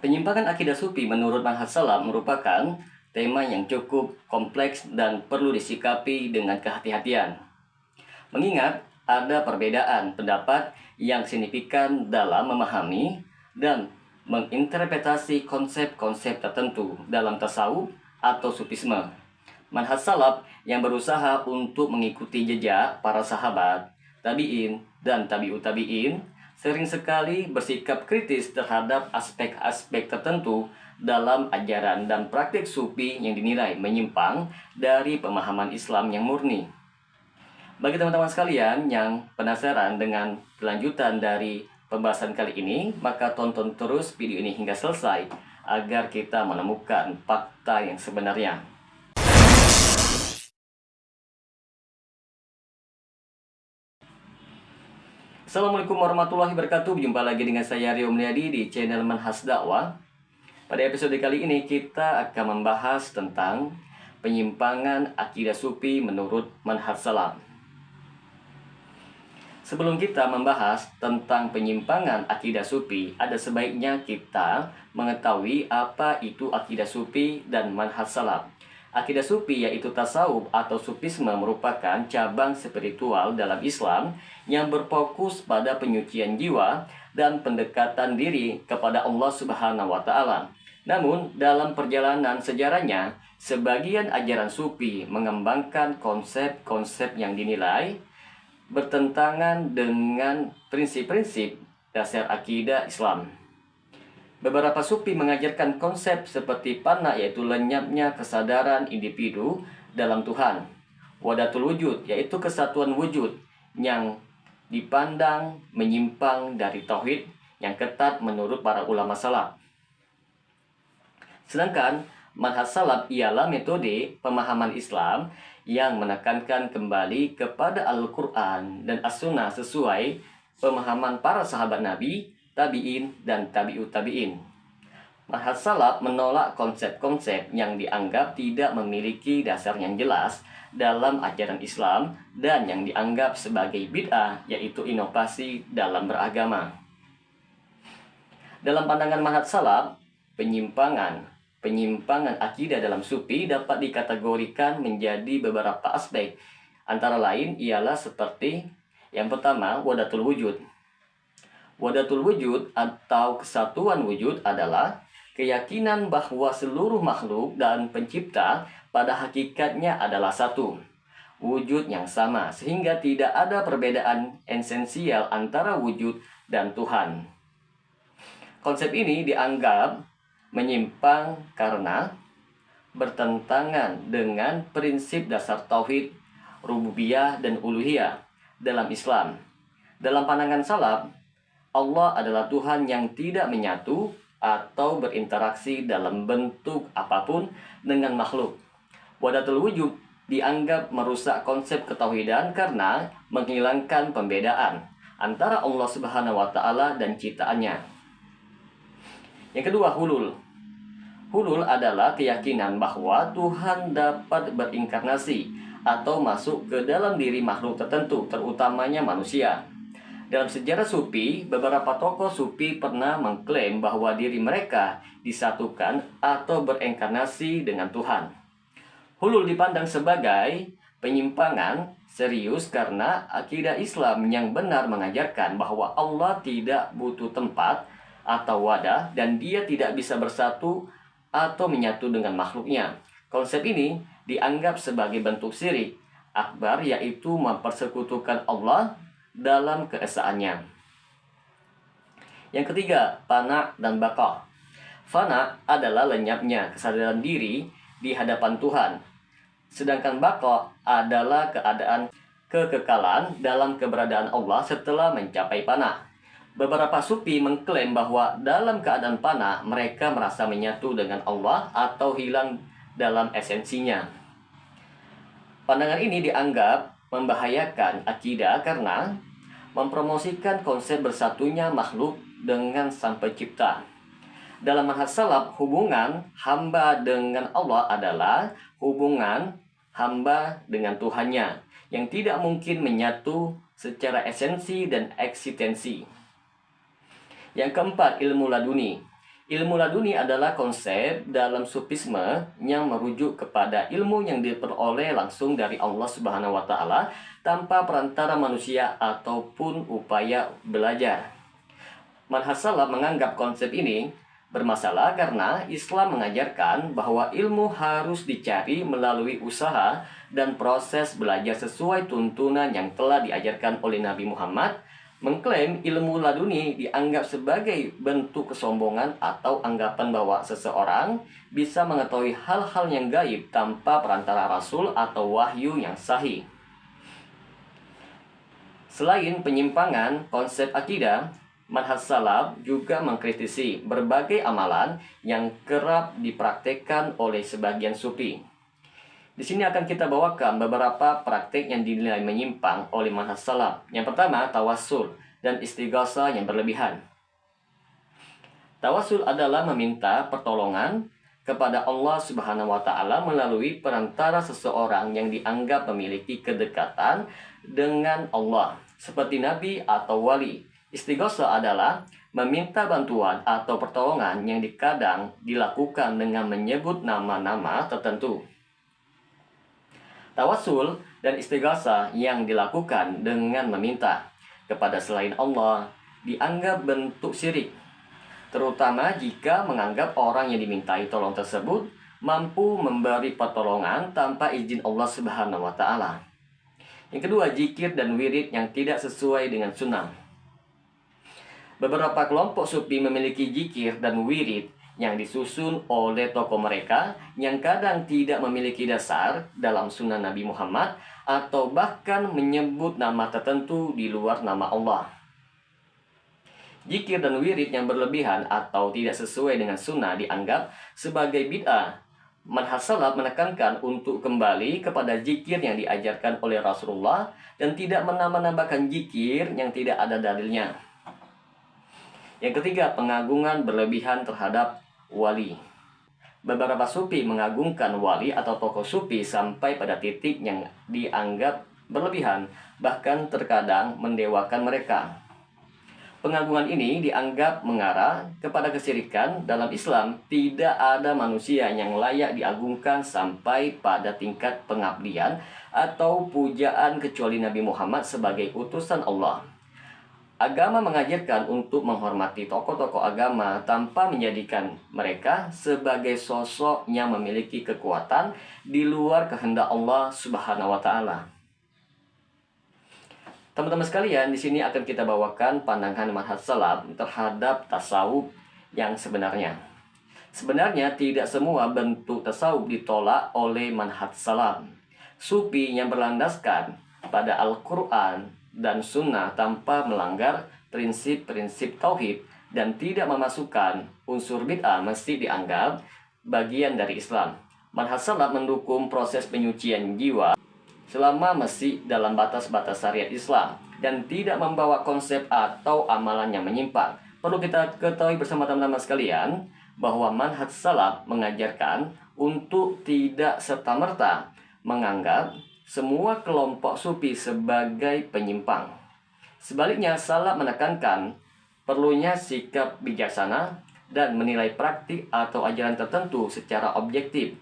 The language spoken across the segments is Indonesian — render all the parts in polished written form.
Penyimpangan akidah sufi menurut manhaj salaf merupakan tema yang cukup kompleks dan perlu disikapi dengan kehati-hatian. Mengingat ada perbedaan pendapat yang signifikan dalam memahami dan menginterpretasi konsep-konsep tertentu dalam tasawuf atau sufisme. Manhaj salaf yang berusaha untuk mengikuti jejak para sahabat, tabi'in, dan tabi'ut tabi'in sering sekali bersikap kritis terhadap aspek-aspek tertentu dalam ajaran dan praktik sufi yang dinilai menyimpang dari pemahaman Islam yang murni. Bagi teman-teman sekalian yang penasaran dengan kelanjutan dari pembahasan kali ini, maka tonton terus video ini hingga selesai agar kita menemukan fakta yang sebenarnya. Assalamualaikum warahmatullahi wabarakatuh. Berjumpa lagi dengan saya Rio Mulyadi di channel Manhaj Dakwah. Pada episode kali ini kita akan membahas tentang penyimpangan akidah sufi menurut manhaj salaf. Sebelum kita membahas tentang penyimpangan akidah sufi, ada sebaiknya kita mengetahui apa itu akidah sufi dan manhaj salaf. Akidah sufi yaitu tasawuf atau sufisme merupakan cabang spiritual dalam Islam yang berfokus pada penyucian jiwa dan pendekatan diri kepada Allah Subhanahu wa Ta'ala. Namun, dalam perjalanan sejarahnya, sebagian ajaran sufi mengembangkan konsep-konsep yang dinilai bertentangan dengan prinsip-prinsip dasar akidah Islam. Beberapa sufi mengajarkan konsep seperti fana, yaitu lenyapnya kesadaran individu dalam Tuhan. Wahdatul wujud, yaitu kesatuan wujud yang dipandang menyimpang dari tauhid yang ketat menurut para ulama salaf. Sedangkan manhaj salaf ialah metode pemahaman Islam yang menekankan kembali kepada Al-Quran dan As-Sunnah sesuai pemahaman para sahabat Nabi, tabi'in, dan tabi'ut tabi'in. Manhaj salaf menolak konsep-konsep yang dianggap tidak memiliki dasar yang jelas dalam ajaran Islam dan yang dianggap sebagai bid'ah, yaitu inovasi dalam beragama. Dalam pandangan manhaj salaf, penyimpangan akidah dalam sufi dapat dikategorikan menjadi beberapa aspek. Antara lain ialah seperti yang pertama, wahdatul wujud. Wahdatul wujud atau kesatuan wujud adalah keyakinan bahwa seluruh makhluk dan pencipta pada hakikatnya adalah satu, wujud yang sama, sehingga tidak ada perbedaan esensial antara wujud dan Tuhan. Konsep ini dianggap menyimpang karena bertentangan dengan prinsip dasar tauhid, rububiyah, dan uluhiyah dalam Islam. Dalam pandangan salaf, Allah adalah Tuhan yang tidak menyatu atau berinteraksi dalam bentuk apapun dengan makhluk. Wahdatul wujud dianggap merusak konsep ketauhidan karena menghilangkan pembedaan antara Allah Subhanahu wa Ta'ala dan ciptaannya. Yang kedua, hulul. Hulul adalah keyakinan bahwa Tuhan dapat berinkarnasi atau masuk ke dalam diri makhluk tertentu, terutamanya manusia. Dalam sejarah sufi, beberapa tokoh sufi pernah mengklaim bahwa diri mereka disatukan atau berinkarnasi dengan Tuhan. Hulul dipandang sebagai penyimpangan serius karena akidah Islam yang benar mengajarkan bahwa Allah tidak butuh tempat atau wadah dan Dia tidak bisa bersatu atau menyatu dengan makhluknya. Konsep ini dianggap sebagai bentuk syirik akbar, yaitu mempersekutukan Allah dalam keesaannya. Yang ketiga, fana dan baqa. Fana adalah lenyapnya kesadaran diri di hadapan Tuhan. Sedangkan baqa adalah keadaan kekekalan dalam keberadaan Allah setelah mencapai fana. Beberapa sufi mengklaim bahwa dalam keadaan fana mereka merasa menyatu dengan Allah atau hilang dalam esensinya. Pandangan ini dianggap membahayakan akidah karena mempromosikan konsep bersatunya makhluk dengan Sang Pencipta. Dalam manhaj salaf, hubungan hamba dengan Allah adalah hubungan hamba dengan Tuhannya yang tidak mungkin menyatu secara esensi dan eksistensi. Yang keempat, ilmu laduni. Ilmu laduni adalah konsep dalam sufisme yang merujuk kepada ilmu yang diperoleh langsung dari Allah Subhanahu wa taala tanpa perantara manusia ataupun upaya belajar. Manhaj salaf menganggap konsep ini bermasalah karena Islam mengajarkan bahwa ilmu harus dicari melalui usaha dan proses belajar sesuai tuntunan yang telah diajarkan oleh Nabi Muhammad. Mengklaim ilmu laduni dianggap sebagai bentuk kesombongan atau anggapan bahwa seseorang bisa mengetahui hal-hal yang gaib tanpa perantara rasul atau wahyu yang sahih. Selain penyimpangan konsep akidah, manhaj salaf juga mengkritisi berbagai amalan yang kerap dipraktekkan oleh sebagian sufi. Di sini akan kita bawakan beberapa praktek yang dinilai menyimpang oleh manhaj salaf. Yang pertama, tawassul dan istighosah yang berlebihan. Tawassul adalah meminta pertolongan kepada Allah Subhanahu wa taala melalui perantara seseorang yang dianggap memiliki kedekatan dengan Allah, seperti nabi atau wali. Istighosah adalah meminta bantuan atau pertolongan yang kadang dilakukan dengan menyebut nama-nama tertentu. Tawassul dan istighosah yang dilakukan dengan meminta kepada selain Allah dianggap bentuk syirik, terutama jika menganggap orang yang dimintai tolong tersebut mampu memberi pertolongan tanpa izin Allah Subhanahu wa taala. Yang kedua, zikir dan wirid yang tidak sesuai dengan sunnah. Beberapa kelompok sufi memiliki zikir dan wirid yang disusun oleh tokoh mereka yang kadang tidak memiliki dasar dalam sunnah Nabi Muhammad atau bahkan menyebut nama tertentu di luar nama Allah. Zikir dan wirid yang berlebihan atau tidak sesuai dengan sunnah dianggap sebagai bid'ah. Manhaj salaf menekankan untuk kembali kepada zikir yang diajarkan oleh Rasulullah dan tidak menambah-nambahkan zikir yang tidak ada dalilnya. Yang ketiga, pengagungan berlebihan terhadap wali. Beberapa sufi mengagungkan wali atau tokoh sufi sampai pada titik yang dianggap berlebihan, bahkan terkadang mendewakan mereka. Pengagungan ini dianggap mengarah kepada kesyirikan. Dalam Islam, tidak ada manusia yang layak diagungkan sampai pada tingkat pengabdian atau pujaan kecuali Nabi Muhammad sebagai utusan Allah. Agama mengajarkan untuk menghormati tokoh-tokoh agama tanpa menjadikan mereka sebagai sosok yang memiliki kekuatan di luar kehendak Allah Subhanahu wa taala. Teman-teman sekalian, di sini akan kita bawakan pandangan manhaj salaf terhadap tasawuf yang sebenarnya. Sebenarnya tidak semua bentuk tasawuf ditolak oleh manhaj salaf. Sufi yang berlandaskan pada Al-Quran dan Sunnah tanpa melanggar prinsip-prinsip tauhid dan tidak memasukkan unsur bid'ah mesti dianggap bagian dari Islam. Manhaj salaf mendukung proses penyucian jiwa selama masih dalam batas-batas syariat Islam dan tidak membawa konsep atau amalan yang menyimpang. Perlu kita ketahui bersama teman-teman sekalian bahwa manhaj salaf mengajarkan untuk tidak serta-merta menganggap semua kelompok sufi sebagai penyimpang. Sebaliknya, salaf menekankan perlunya sikap bijaksana dan menilai praktik atau ajaran tertentu secara objektif.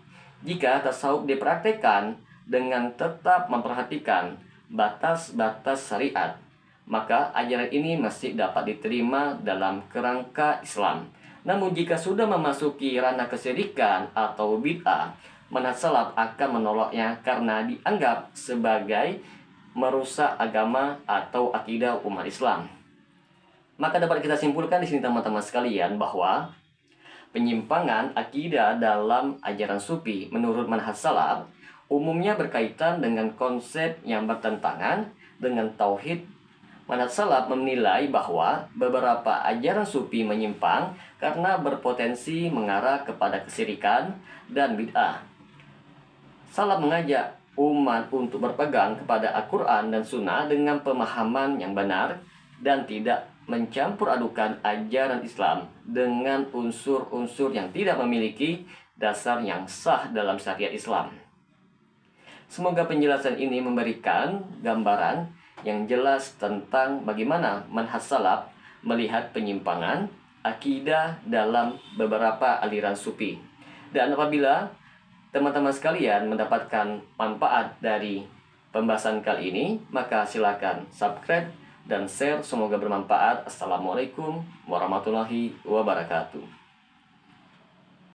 Jika tasawuf dipraktikkan dengan tetap memperhatikan batas-batas syariat, maka ajaran ini masih dapat diterima dalam kerangka Islam. Namun jika sudah memasuki ranah kesyirikan atau bid'ah, manhaj salaf akan menolaknya karena dianggap sebagai merusak agama atau akidah umat Islam. Maka dapat kita simpulkan di sini teman-teman sekalian bahwa penyimpangan akidah dalam ajaran sufi menurut manhaj salaf umumnya berkaitan dengan konsep yang bertentangan dengan tauhid. Manhaj salaf menilai bahwa beberapa ajaran sufi menyimpang karena berpotensi mengarah kepada kesyirikan dan bid'ah. Salaf mengajak umat untuk berpegang kepada Al-Quran dan Sunnah dengan pemahaman yang benar dan tidak mencampur adukan ajaran Islam dengan unsur-unsur yang tidak memiliki dasar yang sah dalam syariat Islam. Semoga penjelasan ini memberikan gambaran yang jelas tentang bagaimana manhaj salaf melihat penyimpangan akidah dalam beberapa aliran sufi. Dan apabila teman-teman sekalian mendapatkan manfaat dari pembahasan kali ini, maka silakan subscribe dan share. Semoga bermanfaat. Assalamualaikum warahmatullahi wabarakatuh.